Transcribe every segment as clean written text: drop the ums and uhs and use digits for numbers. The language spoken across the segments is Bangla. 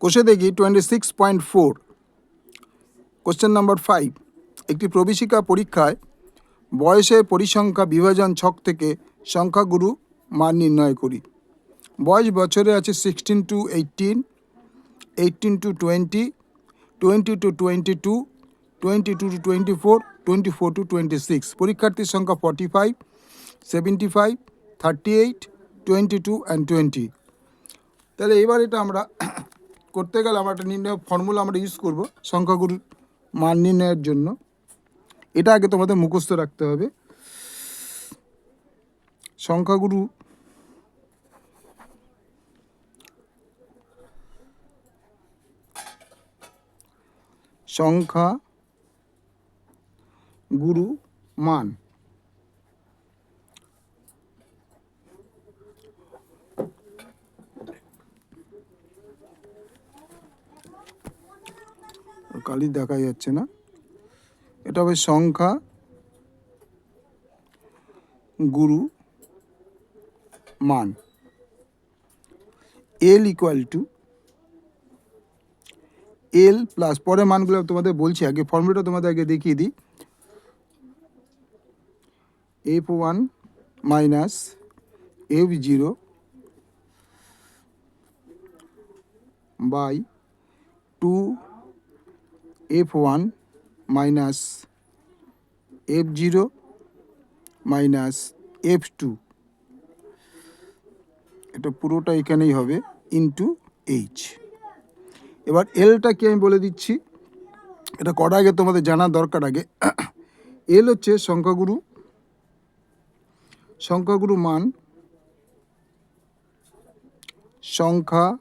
কোষে দেখি 26.4 কোশ্চেন নাম্বার 5। একটি প্রবেশিকা পরীক্ষায় বয়সের পরিসংখ্যা বিভাজন ছক থেকে সংখ্যাগুরু মান নির্ণয় করি। বয়স বছরে আছে 16 to 18, 18 to 20, 20 to 22, 22 to 24, 24 to 26। পরীক্ষার্থীর সংখ্যা 45, 75, 38, 22 and 20। তাহলে এবার এটা আমরা করতে গেলে আমরা একটা নির্ণয় ফর্মুলা আমরা ইউজ করব সংখ্যাগুরু মান নির্ণয়ের জন্য। এটা আগে তোমাদের মুখস্থ রাখতে হবে। সংখ্যাগুরু মান কালি দেখা যাচ্ছে না, এটা হবে সংখ্যা গুরু মান। L equal to L plus, পরে মানগুলো তোমাদের বলছি, আগে ফর্মুলাটা তোমাদের আগে দেখিয়ে দিই। F1 minus F0 by 2F1 minus F0 minus F2, এটা পুরোটা এখানেই হবে ইন্টু এইচ। এবার এলটা কি আমি বলে দিচ্ছি, এটা করার আগে তোমাদের জানা দরকার। আগে এল হচ্ছে সংখ্যাগুরু মান, সংখ্যাগুরু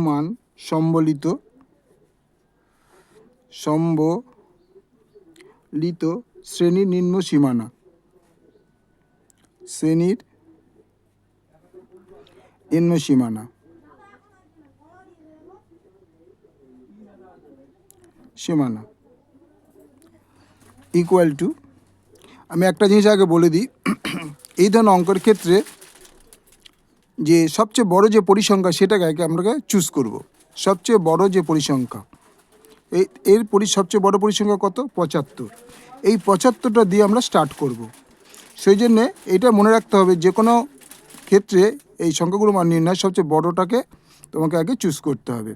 মান সম্বলিত শ্রেণীর নিম্ন সীমানা, সীমানা ইকুয়াল টু, আমি একটা জিনিস আগে বলে দিই, এই ধরনের অঙ্কের ক্ষেত্রে যে সবচেয়ে বড় যে পরিসংখ্যা সেটাকে আগে আমরা চুজ করব। সবচেয়ে বড় যে পরিসংখ্যা, সবচেয়ে বড় পরিসংখ্যা কত? 75। এই 75টা দিয়ে আমরা স্টার্ট করব। সেই জন্যে এটা মনে রাখতে হবে, যে কোনো ক্ষেত্রে এই সংখ্যাগুলো মান নির্ণয় সবচেয়ে বড়টাকে তোমাকে আগে চুজ করতে হবে।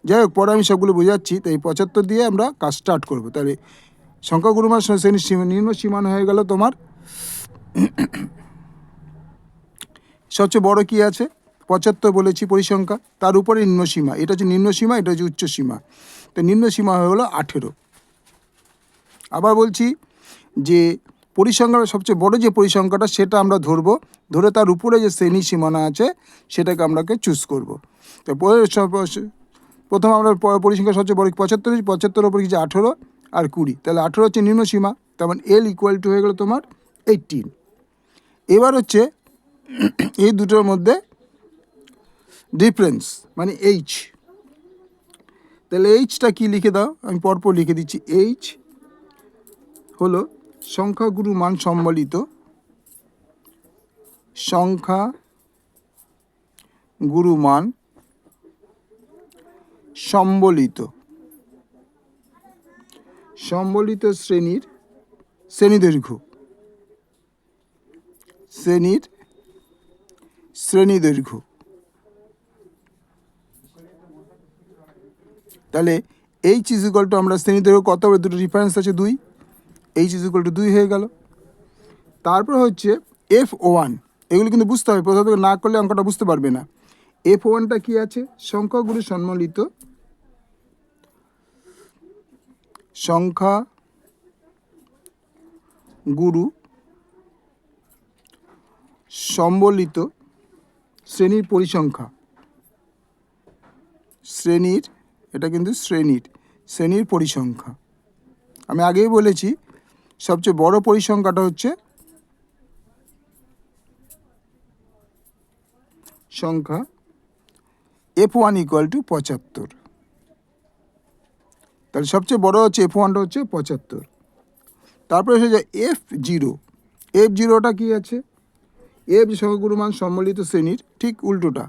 যাই হোক, পরে আমি সবগুলো বোঝাচ্ছি। তো এই 75 দিয়ে আমরা কাজ স্টার্ট করব। তাহলে সংখ্যাগুরু মান শ্রেণীর নিম্ন সীমানা হয়ে গেল তোমার। সবচেয়ে বড় কি আছে? 75 বলেছি পরিসংখ্যা, তার উপরে নিম্ন সীমা, এটা হচ্ছে নিম্ন সীমা, এটা হচ্ছে উচ্চ সীমা। তো নিম্ন সীমা হয়ে গেলো 18। আবার বলছি যে পরিসংখ্যার সবচেয়ে বড় যে পরিসংখ্যাটা সেটা আমরা ধরে তার উপরে যে শ্রেণী সীমানা আছে সেটাকে আমরাকে চুজ করব। তো প্রথম আমরা পরিসংখ্যা সবচেয়ে বড় 75, 75 ওপরে কিছু 18 আর 20, তাহলে 18 হচ্ছে নিম্ন সীমা। তেমন এল ইকুয়াল টু হয়ে গেল তোমার 18। এবার হচ্ছে এই দুটোর মধ্যে ডিফারেন্স মানে এইচ। তাহলে এইচটা কি লিখে দাও, আমি পরপর লিখে দিচ্ছি। এইচ হলো সংখ্যাগুরু মান সম্বলিত শ্রেণী দৈর্ঘ্য। তাহলে এইচ ইজ ইকুয়াল টু, আমরা শ্রেণী দৈর্ঘ্য কত হবে? দুটো রেফারেন্স আছে 2, এইচ ইজ ইকুয়াল টু 2 হয়ে গেল। তারপর হচ্ছে F1, এগুলো কিন্তু বুঝতে হবে, প্রথম থেকে না করলে অঙ্কটা বুঝতে পারবে না। F1টা কি আছে? সংখ্যাগুরু সম্বলিত শ্রেণীর পরিসংখ্যা, এটা কিন্তু শ্রেণীর পরিসংখ্যা। আমি আগেই বলেছি সবচেয়ে বড় পরিসংখ্যাটা হচ্ছে সংখ্যা F1 ইকুয়াল টু 75। তাহলে সবচেয়ে বড় হচ্ছে F1টা হচ্ছে 75। তারপরে এসে যায় F0। F0টা কি আছে? এফ যে সংখ্যা গুরুমান সম্মিলিত শ্রেণীর ঠিক উল্টোটা,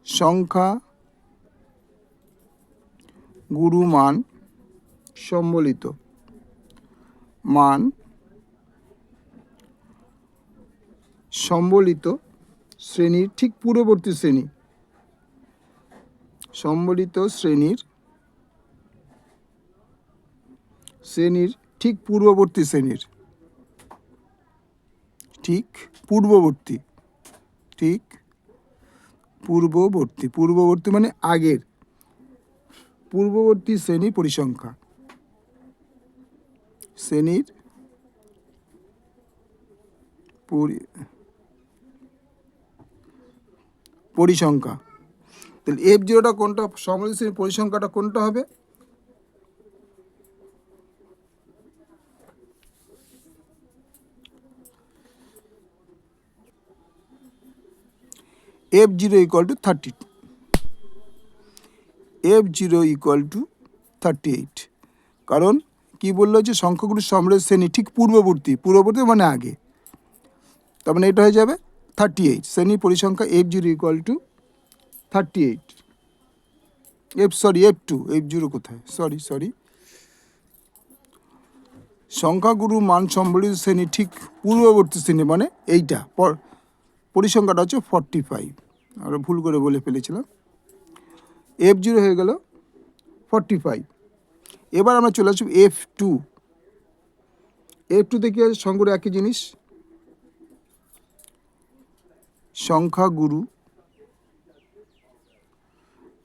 সংখ্যা গুরুমান সম্বলিত মান সম্বলিত শ্রেণীর ঠিক পূর্ববর্তী শ্রেণী, সম্বলিত শ্রেণীর ঠিক পূর্ববর্তী শ্রেণীর, ঠিক পূর্ববর্তী, ঠিক পূর্ববর্তী, পূর্ববর্তী মানে আগের, পূর্ববর্তী শ্রেণী পরিসংখ্যা, শ্রেণীর পরিসংখ্যা। তাহলে এফ জিরোটা কোনটা, সম্মিলিত শ্রেণীর পরিসংখ্যাটা কোনটা হবে? F zero equal two 32, F zero equal to 38। কারণ কি বললো যে সংখ্যাগুলির সম্মিলিত শ্রেণী ঠিক পূর্ববর্তী, পূর্ববর্তী মানে আগে, তার মানে এটা হয়ে যাবে 38। শ্রেণীর পরিসংখ্যা F zero equal to 38। F two, F zero কোথায়, সরি সংখ্যাগুরু মান সম্বলিত শ্রেণী ঠিক পূর্ববর্তী শ্রেণী মানে এইটা, পরিসংখ্যাটা হচ্ছে 45, আমরা ভুল করে বলে ফেলেছিলাম। এফ জিরো হয়ে গেল 45। এবার আমরা চলে আসবো এফ টু। এফ টুতে কি আছে, সংখ্যাগুরু একই জিনিস, সংখ্যাগুরু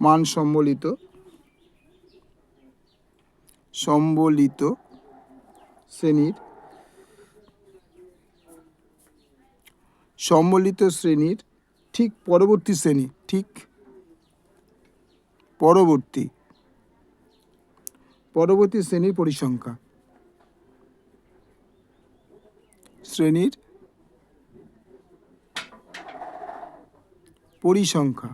মান সম্বলিত শ্রেণীর, সম্মিলিত শ্রেণীর ঠিক পরবর্তী শ্রেণী, ঠিক পরবর্তী শ্রেণীর পরিসংখ্যা, শ্রেণীর পরিসংখ্যা।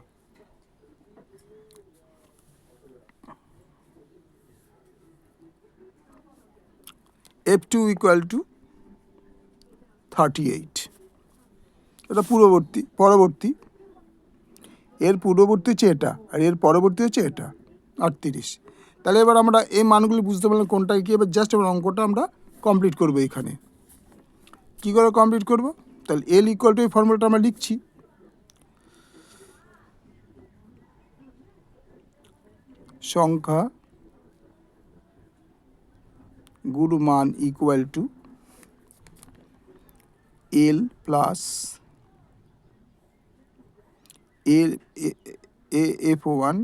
F two equal to 38। এটা পরবর্তী, এর পূর্ববর্তী হচ্ছে এটা, আর এর পরবর্তী হচ্ছে এটা 38। তাহলে এবার আমরা এই মানগুলি বুঝতে পারলাম কোনটা কি। এবার জাস্ট এবার অঙ্কটা আমরা কমপ্লিট করবো। এখানে কী করে কমপ্লিট করব? তাহলে এল ইকুয়াল টু এই ফর্মুলাটা আমরা লিখছি, সংখ্যা গুরু মান equal to L plus F one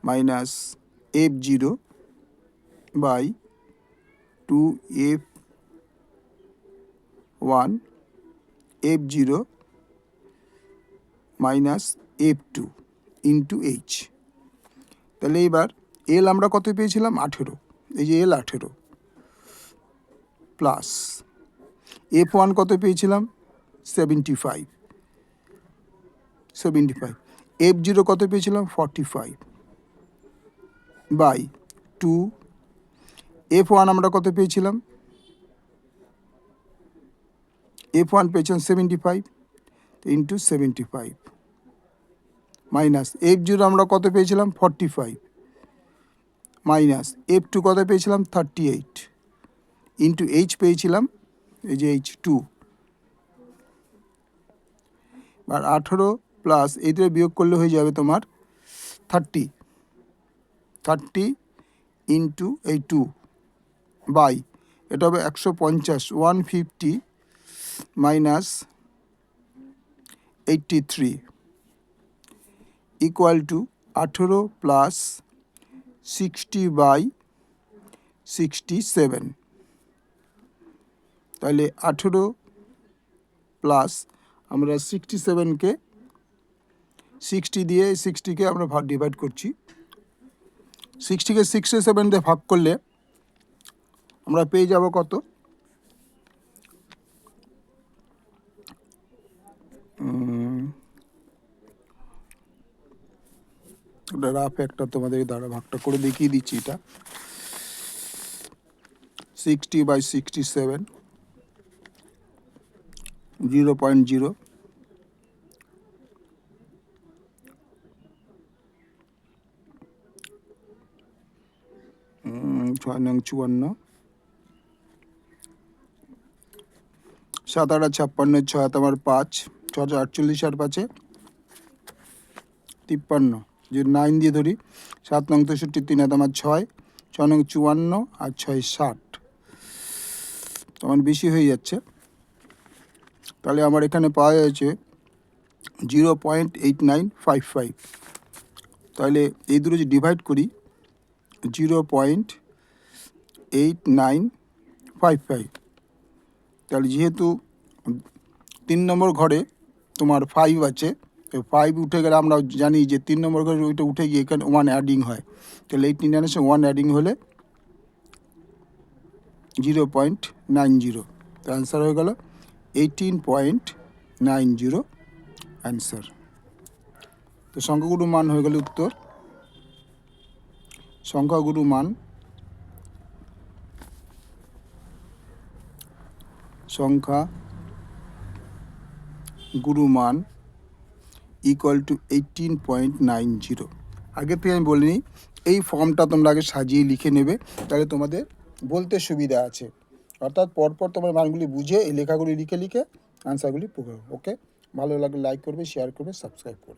minus F zero by 2f1 f0 minus f2 into H. তাহলে এবার এল আমরা কত পেয়েছিলাম? 18, এই যে এল 18 প্লাস f1 কত পেয়েছিলাম? 75, f0 কত পেয়েছিলাম? 45 বাই 2, f1 আমরা কত পেয়েছিলাম? f1 পেয়েছিলাম 75 ইন্টু 75 মাইনাস f0 আমরা কত পেয়েছিলাম? 45 মাইনাস f2 কত পেয়েছিলাম? 38 ইন্টু এইচ পেয়েছিলাম, এই যে এইচ 2, আর 18 প্লাস এই ধরে বিয়োগ করলে হয়ে যাবে তোমার 30 ইন্টু এই 2 বাই এটা হবে 150, 150 minus 83 equal to 18 plus 60 by 67। তাহলে 18 প্লাস আমরা 67কে 60 দিয়ে 60কে আমরা ডিভাইড করছি, 60কে 67 দিয়ে ভাগ করলে আমরা পেয়ে যাব কত? ওটা রাফ একটা তোমাদের দ্বারা ভাগটা করে দেখিয়ে দিচ্ছি। এটা 60 বাই 67 0.0, 6 নং 54, 7 8 56, 6 তোমার 5, 6 48 আর 5 53, যে 9 দিয়ে ধরি, 7 নং 63, 3 তোমার 6, 6 নং 54 আর 6 60, তোমার বেশি হয়ে যাচ্ছে। তাহলে আমার এখানে পাওয়া যাচ্ছে 0.8955। তাহলে এই দুটো যে ডিভাইড করি 0.8955, তাহলে যেহেতু 3 নম্বর ঘরে তোমার 5 আছে, তো 5 উঠে গেলে আমরা জানি যে 3 নম্বর ঘরে ওইটা উঠে গিয়ে এখানে 1 অ্যাডিং হয়, তাহলে 89 1 অ্যাডিং হলে 0.90, তো অ্যান্সার হয়ে গেল 18.90 অ্যান্সার। তো সংখ্যাগুরু মান হয়ে গেল উত্তর। সংখ্যাগুরু মান ইকুয়াল টু 18.90। আগের থেকে আমি বলিনি, এই ফর্মটা তোমরা আগে সাজিয়ে লিখে নেবে, তাহলে তোমাদের বলতে সুবিধা আছে। অর্থাৎ পরপর তোমার মানগুলি বুঝে এই লেখাগুলি লিখে লিখে আনসারগুলি পড়বে। ওকে, ভালো লাগলে লাইক করবে, শেয়ার করবে, সাবস্ক্রাইব করবে।